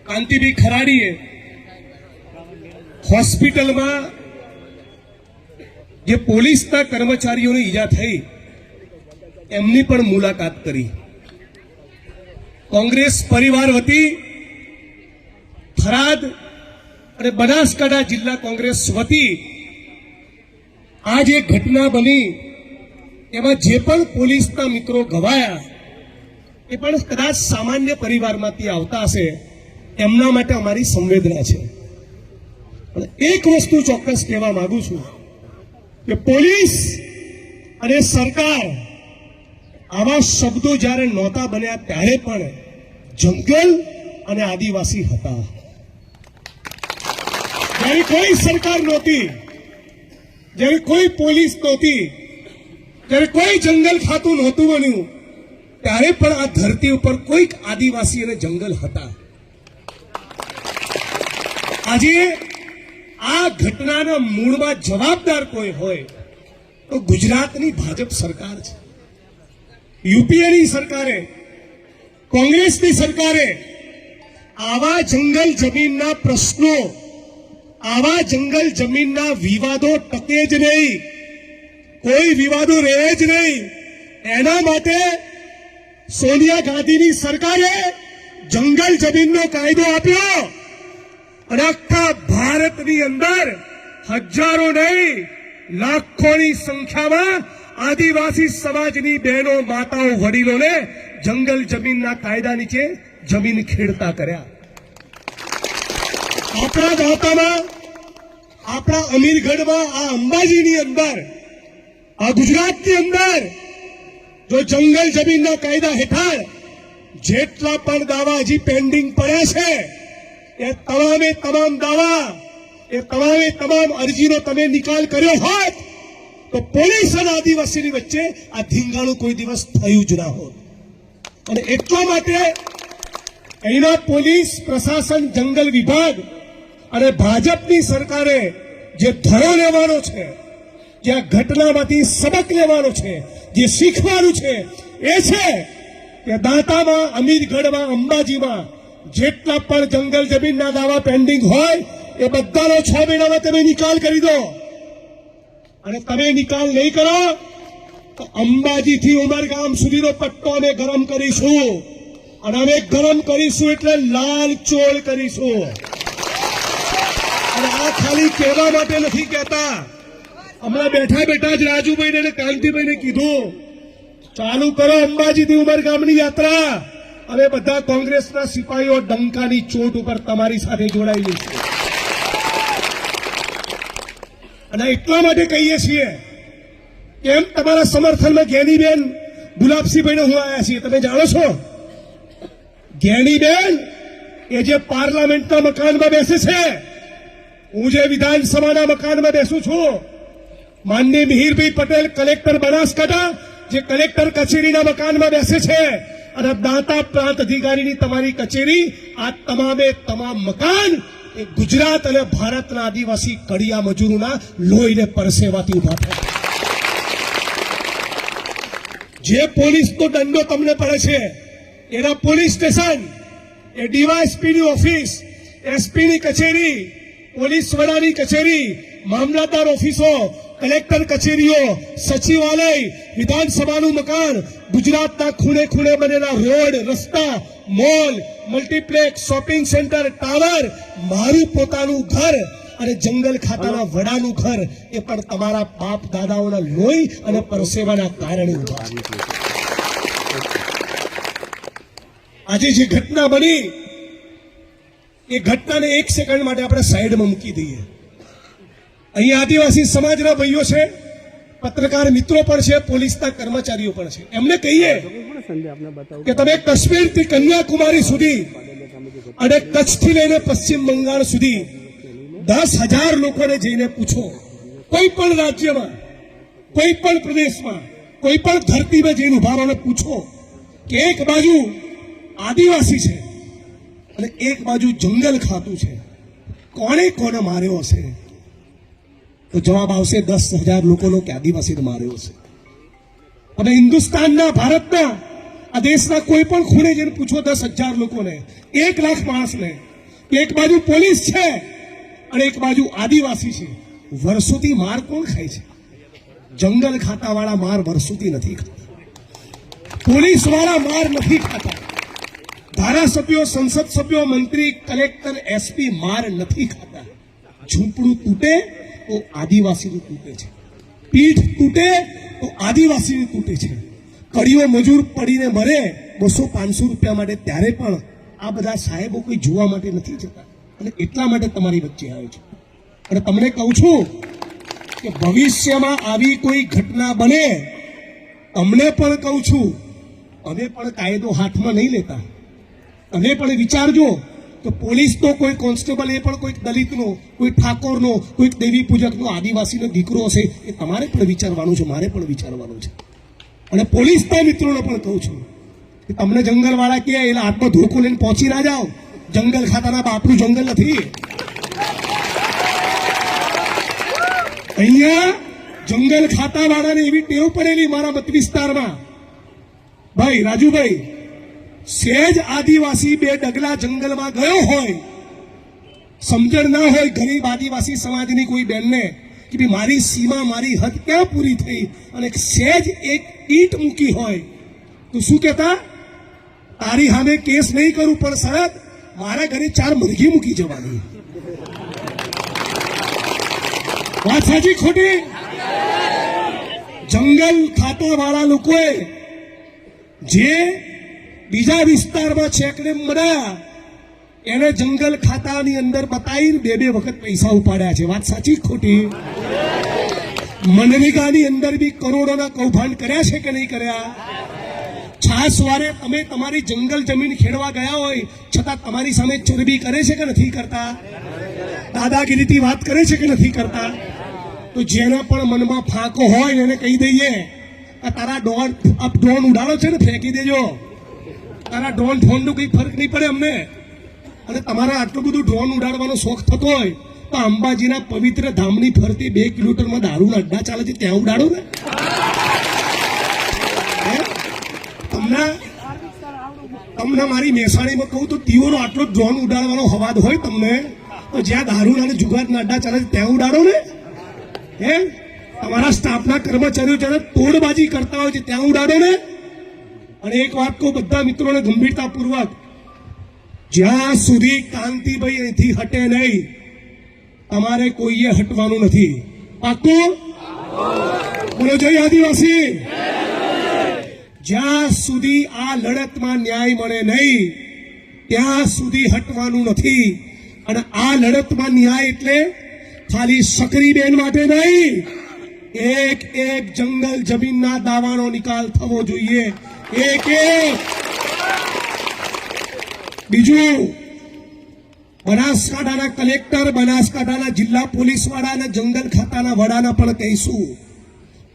Kantibhai खराड़ीए hospital में जे police कर्मचारीओ ने ईजा थई एमनी पण मुलाकात करी। कांग्रेस परिवार वती थराद अने बनासकांठा जिल्ला कांग्रेस वती आज एक घटना बनी एमां जे पण पोलीसना मित्रों गवाया ए पण कदाच सामान्य परिवारमांथी आवता हशे एमना माटे अमारी संवेदना छे। पण एक वस्तु चोक्कस कहेवा मांगु छुं के पोलीस अने सरकार आवा शब्दों ज्यारे नहोता बन्या त्यारे पण जंगल अने आदिवासी हता। ज्यारे कोई सरकार नहोती, ज्यारे कोई पोलीस नहोती, ज्यारे कोई जंगल खातुं नहोतुं बन्युं त्यारे पण आ धरती पर कोई आदिवासी अने जंगल हता। आजे आ घटनाना मूळमां जवाबदार कोई होय तो गुजरातनी भाजप सरकार छे। यूपीएनी सरकारे, कांग्रेसनी सरकारे आवा जंगल जमीनना प्रश्नों, आवा जंगल जमीनना विवादों टके ज नहीं, कोई विवादों रहे ज नहीं। एना माटे सोनिया गांधीनी सरकारे जंगल जमीननो कायदो आप्यो अने आखा भारतनी अंदर हजारों नहीं लाखोनी संख्यामां आदिवासी समाजनी बहनों, माताओं, वडीलोने जंगल जमीनना कायदा नीचे जमीन खेड़ता कर्या। आपणा दातामां, आपणा अमीरगढ़मां, आ अंबाजीनी अंदर, आ गुजरातनी अंदर जो जंगल जमीनना कायदा हेठळ जेटला पण दावा हजी पेन्डिंग पड्या छे ए तमामे तमाम दावा, ए तमामे तमाम अरजीनो तमे निकाल कर्यो होत तो पोलीस अने आदिवासीनी वच्चे आ धींगाणुं कोई दिवस थयुं ज न होत। अने એટલા માટે અહીંના પોલીસ પ્રશાસન, જંગલ વિભાગ અને ભાજપની સરકારે જે ધડો લેવાનો છે, જે આ ઘટનામાંથી સબક લેવાનો છે, જે શીખવાનું છે એ છે કે દાંતામાં, અમીરગઢમાં, અંબાજીમાં જેટલા પણ જંગલ જમીનના દાવા પેન્ડિંગ હોય એ બધાનો 6 મહિનામાં તમે નિકાલ કરી દો। અને તમે નિકાલ નહીં કરો તો અંબાજીથી ઉમરગામ સુધીનો પટ્ટો અમે ગરમ કરીશું અને અમે ગરમ કરીશું એટલે લાલ ચોળ કરીશું। અને આ ખાલી કહેવા માટે નથી કહેતા। હમણાં બેઠા બેઠા જ રાજુભાઈને અને કાંતિભાઈને કીધું ચાલુ કરો અંબાજીથી ઉમરગામની યાત્રા, અમે બધા કોંગ્રેસના સિપાહીઓ ડંકાની ચોટ ઉપર તમારી સાથે જોડાઈ જઈશું। અને એટલા માટે કહીએ છીએ કેમ તમારા સમર્થનમાં જ્ઞાનીબેન ગુલાબસિંહભાઈને હું આવ્યા છીએ। તમે જાણો છો જ્ઞાનીબેન એ જે પાર્લામેન્ટના મકાનમાં બેસે છે, હું જે વિધાનસભાના મકાનમાં બેસું છું, માનનીય મિહિરભાઈ પટેલ કલેક્ટર બનાસકાંઠા જે કલેક્ટર કચેરીના મકાનમાં બેસે છે અને દાંતા પ્રાંત અધિકારીની તમારી કચેરી, આ તમામે તમામ મકાન એ ગુજરાત અને ભારતના આદિવાસી કડિયા મજૂરોના લોહીને પરસેવાથી ઉભા થયા। જે પોલીસનો દંડો તમને પડે છે એના પોલીસ સ્ટેશન, એ ડીવાયએસપીની ઓફિસ, એસપીની કચેરી, પોલીસ વડાની કચેરી, મામલતદાર ઓફિસો, कलेक्टर कचेरीओ, सचिवालय, विधानसभानु मकान, गुजरातना खूणे खूणे बनेला रोड, रस्ता, mall, multiplex, shopping centre, tower, मारू पोतानु घर अने जंगल खाताना वडानु घर ए पण तमारा बाप दादाओना लोही अने परसेवाना कारणे उभा छे। आजे जे घटना बनी ए घटनाने 1 सेकंड माटे आपणे साइडमां मूकी दઈએ। અહીં આદિવાસી સમાજના ભાઈઓ છે, પત્રકાર મિત્રો પણ છે, પોલીસના કર્મચારીઓ પણ છે। એમને કહીએ કે તમે કાશ્મીરથી કન્યાકુમારી સુધી અને કચ્છથી લઈને પશ્ચિમ બંગાળ સુધી 10,000 લોકોને જઈને પૂછો, કોઈ પણ રાજ્યમાં, કોઈ પણ પ્રદેશમાં, કોઈ પણ ધરતીમાં જઈને ઉભા રહીને પૂછો કે એક બાજુ આદિવાસી છે અને એક બાજુ જંગલ ખાતું છે, કોણે કોને માર્યો હશે? तो जवाब आवशे 10,000 लोगों के आदिवासी ने मार्यो छे। हिंदुस्तान भारत આ દેશના કોઈ પણ ખૂણે જઈને પૂછો 10,000 લોકોને, 1 લાખ માણસને, એક બાજુ પોલીસ છે અને એક બાજુ આદિવાસી છે, વર્ષોથી માર કોણ ખાય છે? જંગલ ખાતાવાળા માર વર્ષોથી નથી ખાતા, પોલીસ વાળા માર નથી ખાતા, ધારાસભ્યો, સંસદ સભ્યો, મંત્રી, કલેક્ટર, એસપી માર નથી ખાતા. ઝૂંપડું તૂટે તો આદિવાસીનું તૂટે છે, પીઠ તૂટે તો આદિવાસીનું તૂટે છે, કડીઓ મજૂર પડીને મરે 200-500 રૂપિયા માટે, ત્યારે પણ આ બધા સાહેબો કોઈ જોવા માટે નથી જતા. અને એટલા માટે તમારી વચ્ચે આવ્યો છું. અને તમને કહું છું કે ભવિષ્યમાં આવી કોઈ ઘટના બને, તમને પણ કહું છું, અમે પણ કાયદો હાથમાં નહીં લેતા. તમે પણ વિચારજો કે પોલીસ તો કોઈ કોન્સ્ટેબલ, એ પણ કોઈક દલિતનો, કોઈ ઠાકોરનો, કોઈક દેવી પૂજકનો, આદિવાસીનો દીકરો હશે. એ તમારે પણ વિચારવાનું છે, મારે પણ વિચારવાનું છે. અને પોલીસના મિત્રોને પણ કહું છું કે તમને જંગલવાળા કહે એટલે હાથમાં ધોકો લઈને પહોંચી ના જાઓ. જંગલ ખાતાના બાપનું જંગલ નથી. અહીંયા જંગલ ખાતાવાળાને એવી ટેવ પડેલી મારા મત વિસ્તારમાં, ભાઈ રાજુભાઈ, સેજ આદિવાસી 2 ડગલા જંગલમાં ગયો હોય, સમજણ ના હોય ગરીબ આદિવાસી સમાજની કોઈ બેનને કે ભાઈ મારી સીમા, મારી હદ ક્યાં પૂરી થઈ, અને સેજ એક ઈંટ મૂકી હોય તો શું કહેતા? તારી સામે કેસ નહીં કરું, પણ શરત મારા ઘરે 4 મરઘી મૂકી જવાની. વાત સાચી ખોટી? જંગલ ખાતા વાળા લોકોએ જે બીજા વિસ્તારમાં છેકડે મળ્યા, એને જંગલ ખાતાની અંદર બતાવીને 2 વખત પૈસા ઉપાડ્યા છે. વાત સાચી ખોટી? મનરેગાની અંદર બી કરોડોના કૌભાંડ કર્યા છે કે નહીં કર્યા? છાસવારે તમે તમારી જંગલ જમીન ખેડવા ગયા હોય છતાં તમારી સામે ચોરબી કરે છે કે નથી કરતા? દાદાગીરીથી વાત કરે છે કે નથી કરતા? તો જેના પણ મનમાં ફાંકો હોય એને કહી દઈએ, આ તારા ડ્રોન ઉડાડો છે ને, ફેંકી દેજો. તારા ડ્રોન ફોનનું કંઈ ફરક નહીં પડે અમને. અને તમારા આટલું બધું ડ્રોન ઉડાડવાનો શોખ થતો હોય તો અંબાજીના પવિત્ર ધામની ફરતી 2 કિલોમીટરમાં દારૂના અડ્ડા ચાલે છે, ત્યાં ઉડાડો ને. તમને મારી મહેસાણીમાં કહું તો તીઓનો આટલો ડ્રોન ઉડાડવાનો હવાદ હોય તમને, તો જ્યાં દારૂના અને જુગારના અડ્ડા ચાલે છે ત્યાં ઉડાડો ને. તમારા સ્ટાફના કર્મચારીઓ જ્યારે તોડબાજી કરતા હોય છે ત્યાં ઉડાડો ને. અને એક વાત કહું બધા મિત્રોને ગંભીરતાપૂર્વક, જ્યાં સુધી કાંતિભાઈ અહીંથી હટે નહીં, તમારે કોઈએ હટવાનું નથી. પાક્કું? બોલો જય આદિવાસી. જ્યાં સુધી આ લડતમાં ન્યાય મળે નહીં ત્યાં સુધી હટવાનું નથી. અને આ લડતમાં ન્યાય એટલે ખાલી સક્રીબેન માટે નહીં, એક જંગલ જમીનના દાવાનો નિકાલ થવો જોઈએ. એક. બીજું, બનાસકાંઠાના કલેક્ટર, બનાસકાંઠાના જિલ્લા પોલીસ વાળા અને જંગલ ખાતાના વડાના પણ કહીશું,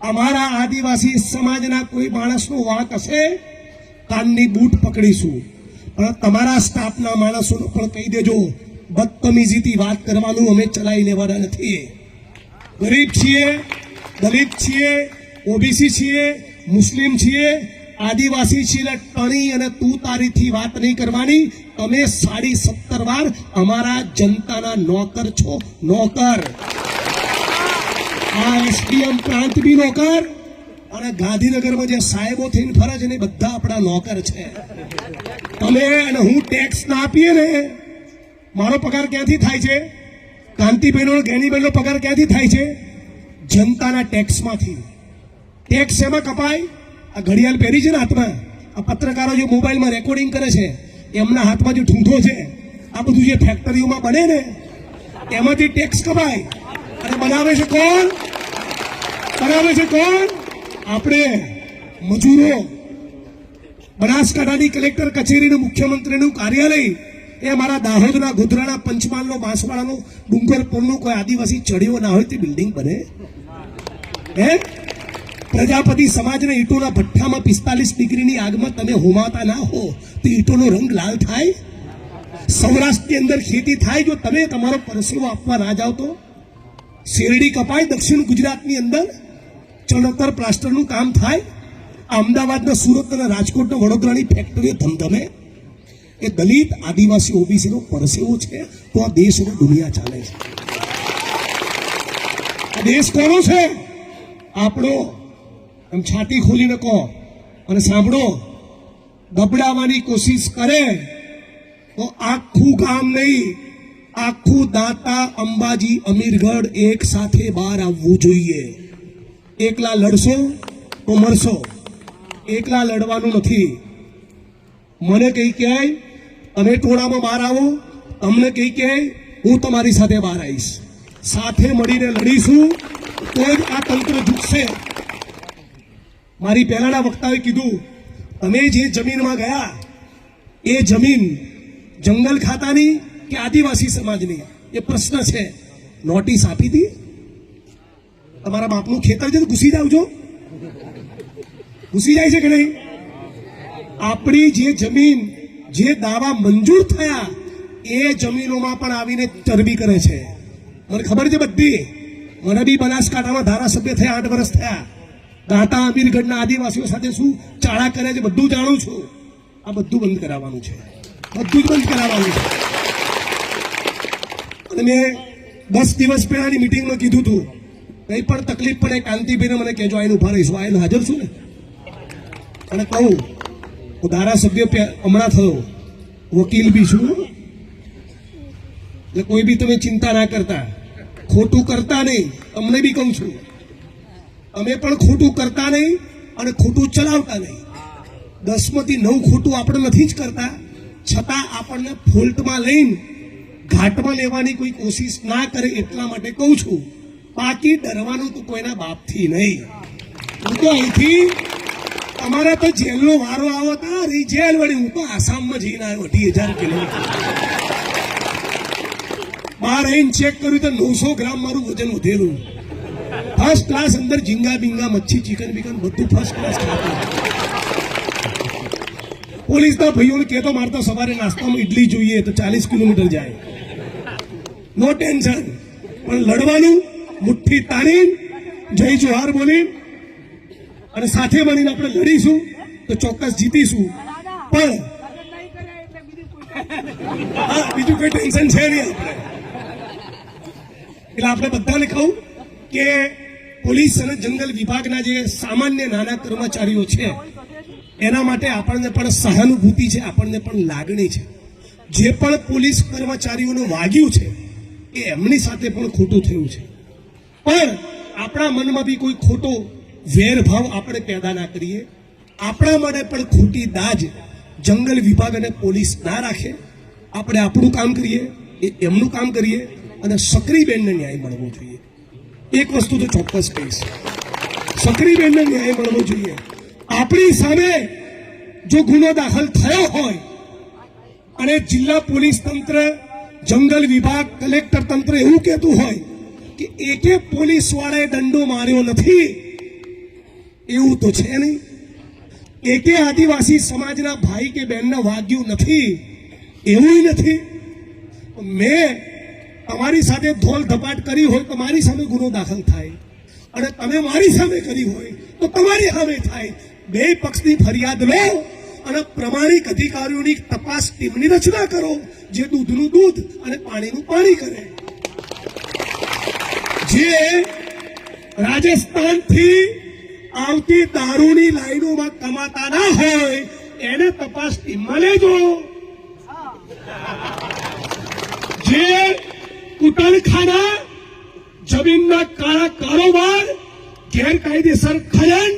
અમારા આદિવાસી સમાજના કોઈ માણસનો વાંક હશે, કાનની બૂટ પકડીશું. પણ તમારા સ્ટાફના માણસોને પણ કહી દેજો, બદતમીજીથી વાત કરવાનું અમે ચલાવી લેવાના નથી. ગરીબ છીએ, દલિત છીએ, ઓબીસી છીએ, મુસ્લિમ છીએ, આદિવાસી છીએ, ટણી અને તું તારીથી વાત નહીં કરવાની. તમે 17.5 વાર અમારા જનતાના નોકર છો, નોકર. આ એસડીએમ પ્રાંત બી નોકર, અને ગાંધીનગરમાં જે સાહેબો થઈને ફરે છે ને બધા આપણા નોકર છે. તમે અને હું ટેક્સ ના આપીએ ને, મારો પગાર ક્યાંથી થાય છે? કાંતિબેનો, જ્ઞાનીબેનનો પગાર ક્યાંથી થાય છે? જનતાના ટેક્સમાંથી. ટેક્સ એમાં કપાય. આ ઘડિયાળ પહેરી છે ને હાથમાં, આ પત્રકારો જે મોબાઈલમાં રેકોર્ડિંગ કરે છે એમના હાથમાં જે ઠૂંઠો છે, આ બધું જે ફેક્ટરીઓમાં બને ને એમાંથી ટેક્સ કપાય. અને બનાવે છે કોણ? બનાવે છે કોણ? આપણે મજૂરો. બનાસકાંઠાની કલેક્ટર કચેરીનું, મુખ્યમંત્રીનું કાર્યાલય એ મારા દાહોદના, ગોધરાના, પંચમહાલનો, બાંસવાડાનો, ડુંગરપુરનો કોઈ આદિવાસી ચડ્યો ના હોય તે બિલ્ડિંગ બને? પ્રજાપતિ સમાજને ઈંટોના ભઠ્ઠામાં 45 ડિગ્રીની આગમાં તમે હોમાતા ના હો તો ઈંટોનો રંગ લાલ થાય? સૌરાષ્ટ્રની અંદર ખેતી થાય, જો તમે તમારો પરસેવો આપવા ના જાઓ તો? શેરડી કપાય દક્ષિણ ગુજરાતની અંદર, ચણતર પ્લાસ્ટરનું કામ થાય, અમદાવાદના, સુરત અને રાજકોટના, વડોદરાની ફેક્ટરીઓ ધમધમે. એ દલિત, આદિવાસી, ઓબીસી નો પરસેવો છે તો આ દેશ અને દુનિયા ચાલે છે. આ દેશ કોનો છે? આપણો. એમ છાતી ખોલીને કહો અને સાંભળો, દબડાવવાની કોશિશ કરે તો આખું ગામ નહીં, આખું દાંતા, અંબાજી, અમીરગઢ એક સાથે બહાર આવવું જોઈએ. એકલા લડશો તો મરશો, એકલા લડવાનું નથી. મને કઈ કહે તમે ટોળામાં બહાર આવો, તમને કઈ કહે હું તમારી સાથે બહાર આવીશ. સાથે મળીને લડીશું તો જ આ તંત્ર ઝૂકશે. મારી પહેલાના વક્તાએ કીધું, તમે જે જમીનમાં ગયા એ જમીન જંગલ ખાતાની કે આદિવાસી સમાજની? એ પ્રશ્ન છે. નોટિસ આપી હતી? તમારા બાપનું ખેતર છે તો ઘૂસી જાવજો. ઘૂસી જાય છે કે નહીં? આપણી જે જમીન, જે દાવા મંજૂર થયા એ જમીનોમાં પણ આવીને ચરબી કરે છે. મને ખબર છે બધી. મને બી બનાસકાંઠામાં ધારાસભ્ય થયા 8 વર્ષ થયા. દાંતા, અમીરગઢના આદિવાસીઓ સાથે શું ચાળા કરે છે બધું જાણું છું. આ બધું બંધ કરાવવાનું છે, બધું જ બંધ કરાવવાનું છે. અને મેં 10 દિવસ પહેલાની મિટિંગમાં કીધું હતું, કંઈ પણ તકલીફ પડે કાંતિભાઈને મને કહેજો, આઈને ઉભા રહીશું. આઈને હાજર છું ને. અને કહું હું ધારાસભ્ય હમણાં થયો, વકીલ બી છું, એટલે કોઈ બી તમે ચિંતા ના કરતા, ખોટું કરતા નહીં. તમને બી કહું છું, અમે પણ ખોટું કરતા નહીં અને ખોટું ચલાવતા નહીં. 10માંથી 9 ખોટું આપણે નથી જ કરતા, છતાં આપણને ફોલ્ટમાં લઈને ઘાટમાં લેવાની કોઈ કોશિશ ના કરે એટલા માટે કહું છું. બાકી ડરવાનું તો કોઈના બાપથી નહીં. હું તો અહીંથી અમારા તો જેલનો વારો આવો હતા, જેલ વળી હું તો આસામમાં જઈને આવ્યો 2,000 કિલોમીટર. બહાર આવીને ચેક કર્યું તો 900 ગ્રામ મારું વજન વધેલું. ફર્સ્ટ ક્લાસ અંદર ઝીંગા બિંગા, મચ્છી, ચિકન બિકન બધું ફર્સ્ટ ક્લાસ ખાતું. પોલીસના ભાઈઓને કહેતો, મારતો સવારે નાસ્તામાં ઇડલી જોઈએ તો 40 કિલોમીટર જાય. નો ટેન્શન. પણ લડવાનું મુઠ્ઠી તાણીને, જય જોહાર બોલીને અને સાથે મળીને આપણે લડીશું તો ચોક્કસ જીતીશું. પણ બીજું કોઈ ટેન્શન છે નહીં આપણે. એટલે આપણે બધાને કહું કે પોલીસ અને જંગલ વિભાગના જે સામાન્ય નાના કર્મચારીઓ છે એના માટે આપણને પણ સહાનુભૂતિ છે, આપણને પણ લાગણી છે. જે પણ પોલીસ કર્મચારીઓને વાગ્યું છે એ એમની સાથે પણ ખોટું થયું છે. પણ આપણા મનમાં બી કોઈ ખોટો વેરભાવ આપણે પેદા ના કરીએ. આપણા માટે પણ ખોટી દાજ જંગલ વિભાગ અને પોલીસ ના રાખે. આપણે આપણું કામ કરીએ, એ એમનું કામ કરીએ અને સક્રીબેનને ન્યાય મળવો જોઈએ. એક વસ્તુ તો ચોક્કસ કહીશ, સક્રીબેનને ન્યાય મળવો જોઈએ. આપણી સામે જો ગુનો દાખલ થયો હોય અને જિલ્લા પોલીસ તંત્ર, જંગલ વિભાગ, કલેક્ટર તંત્ર એવું કહેતું હોય કે એકે પોલીસ વાળાએ દંડો માર્યો નથી, એવું તો છે નહીં. એકે આદિવાસી સમાજના ભાઈ કે બહેનને વાગ્યું નથી, એવું નથી. મેં તમારી સાથે ધોલ ધપાટ કરી હોય તો મારી સામે ગુનો દાખલ થાય, અને તમે મારી સામે કરી હોય તો તમારી સામે થાય. બે પક્ષની ફરિયાદ લો અને પ્રમાણિક અધિકારીઓની તપાસ ટીમની રચના કરો, જે દૂધનું દૂધ અને પાણીનું પાણી કરે. જે રાજસ્થાનથી આવતી દારૂની લાઈનોમાં કમાતા ના હોય એને તપાસ ટીમમાં લેજો. જે કુટણખાના, જમીનના કાળા કારોબાર, ગેરકાયદેસર ખનન,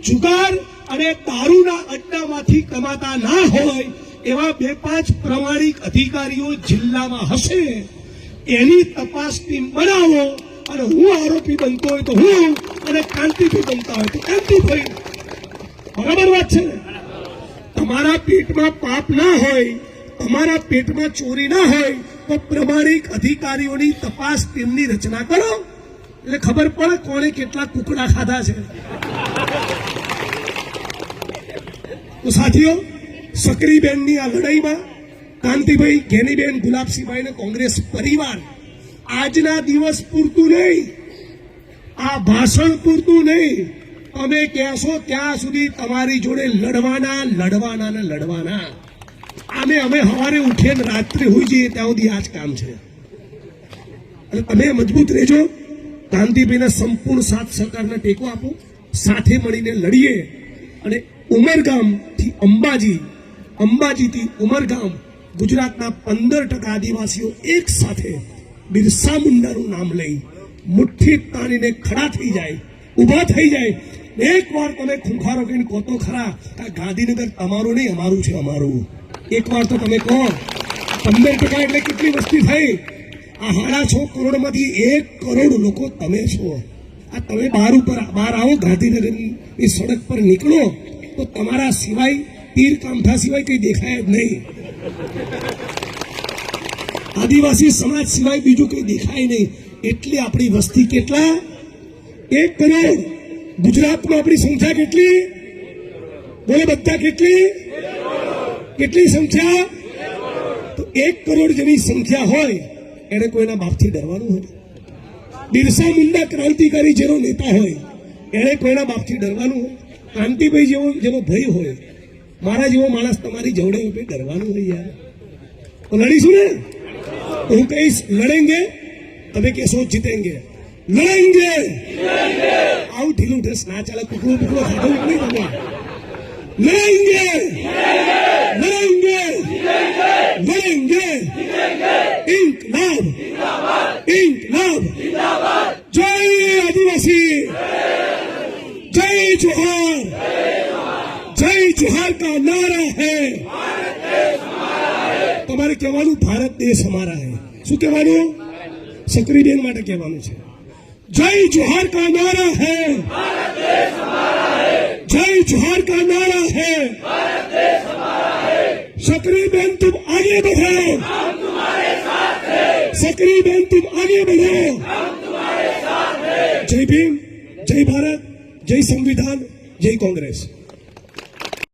જુગાર અને દારૂના અડ્ડામાંથી કમાતા ના હોય એવા 2-5 પ્રમાણિક અધિકારીઓ જિલ્લામાં હશે, એની તપાસ ટીમ બનાવો. અને હું આરોપી બનતો હોય તો હું, અને કાંતિભાઈ બનતા હોય તો કાંતિભાઈ. બરાબર વાત છે ને? તમારા પેટમાં પાપ ના હોય, તમારા પેટમાં ચોરી ના હોય તો પ્રમાણિક અધિકારીઓની તપાસ ટીમની રચના કરો, એટલે ખબર પડે કોણે કેટલા કુકડા ખાધા છે. તો સાથીઓ, સક્રીબેનની આ લડાઈમાં કાંતિભાઈ, ગેનીબેન, ગુલાબસિંહભાઈ ને કોંગ્રેસ પરિવાર આજના દિવસ પૂરતું નહીં, આ ભાષણ પૂરતું નહીં, તમે કહેશો ત્યાં સુધી તમારી જોડે લડવાના. અમે સવારે ઉઠીને રાત્રે હોઈ જઈએ ત્યાં સુધી આ જ કામ છે. અને તમે મજબૂત રહેજો, ગાંધીભાઈના સંપૂર્ણ સાથ સહકારને ટેકો આપો, સાથે મળીને લડીએ. અને ઉમરગામથી અંબાજીથી ઉમરગામ ગુજરાતના 15% આદિવાસીઓ એક સાથે બિરસા મુંડાનું નામ લઈ મુઠ્ઠી તાણીને ખડા થઈ જાય, ઊભા થઈ જાય. એક વાર તમે ખૂંખારો કહીને કહો તો ખરા કે ગાંધીનગર તમારું નહીં, અમારું છે, અમારું. એક વાર તો તમે કહો. 15% એટલે કેટલી વસ્તી થઈ? આ 6.5 કરોડમાંથી 1 કરોડ લોકો તમે છો. આ તમે બહાર આવો, ગાંધીનગરની સડક પર નીકળો તો તમારા સિવાય તીર કામઠા સિવાય કઈ દેખાય જ નહીં. આદિવાસી સમાજ સિવાય બીજું કઈ દેખાય નહીં. એટલી આપણી વસ્તી કેટલા? 1 કરોડ. ગુજરાતમાં આપણી સંખ્યા કેટલી? બોલે બધા કેટલી? કેટલી સંખ્યા? તો 1 કરોડ જેવી સંખ્યા હોય એને કોઈના બાપથી ડરવાનું હોય? બિરસા મુંડા ક્રાંતિકારી જેવો નેતા હોય એને કોઈના બાપથી ડરવાનું હોય? કાંતિભાઈ જેવો ભય હોય, મારા જેવો માણસ તમારી જવડે ઉભે ડરવાનું હોય યાર. તો લડીશું ને? તો હું કહીશ લડેંગે, તમે કહેશો જીતેંગે. લડેંગે. આવું ઢીલું ઢસ ના ચાલે. ટુકડો ખાધો નહીં તમે. લડેંગે, લડેંગે, લડેંગે. ઇન્કલાબ, ઇન્કલાબ. જય આદિવાસી, જય जोहार, जय जोहार का नारा है. તમારે કહેવાનું ભારત દેશ हमारा है. શું કહેવાનું? સક્રીબેન માટે કહેવાનું છે. जय जोहार का नारा है, भारत देश हमारा है. जय जोहार का नारा है, भारत देश हमारा है. सक्रीबेन तुम आगे बढ़ो, हम तुम्हारे साथ हैं. सक्रीबेन तुम आगे बढ़ो, हम तुम्हारे साथ हैं. जय भीम, जय भारत, जय संविधान, जय कांग्रेस.